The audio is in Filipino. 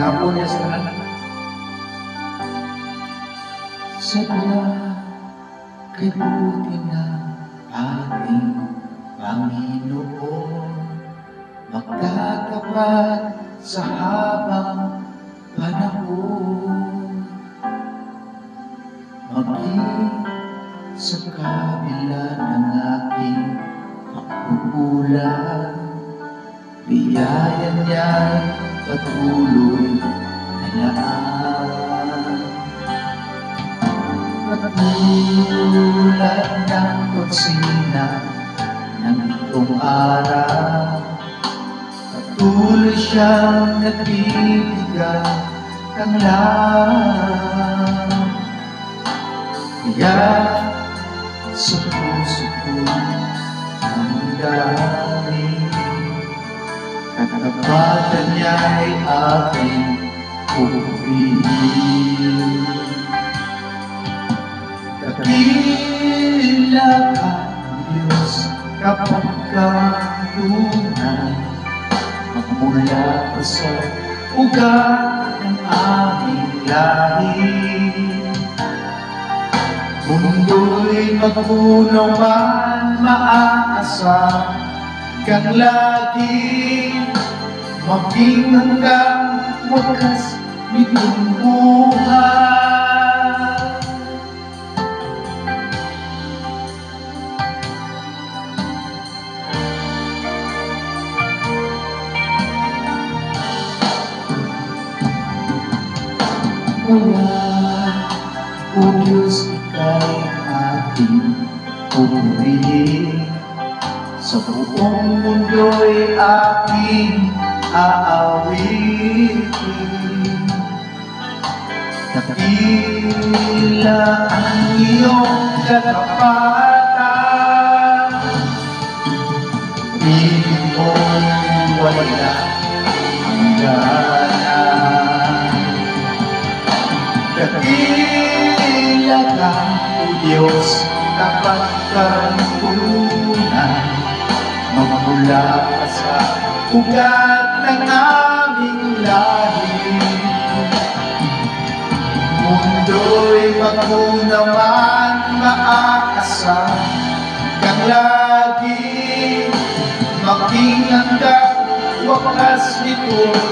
Gihapon niya sa anak. Sadya kay buti na ating Panginoon, magtatapat sa habang panahon. Maging sa kabila ng aking pagkukulang, biyaya niya'y patuloy na laan. Katulad ng pagsina ng itong araw, patuloy siyang nagbibigay ng lang. Kaya sa puso ko ang dami, katapatan niya'y aking pupurihin. Dakila ka, Diyos, kapag tunay magmula ka sa ugat ng aming lahi. Mundo'y magpuno man, maaasa kang lagi, maging hanggang wakas nitong buhay. Kaya, O Diyos, ika'y ating pupurihin, sa buong mundo'y aking aawitin. Dakila ang iyong katapatan, piling mo'y wala hangganan. Dakila ka, O Diyos, tapat kang tunay, magmula ka sa ugat ng aming lahi. Mundo'y magpunaman, maakasa kang lagi, maging hanggang wakas nitong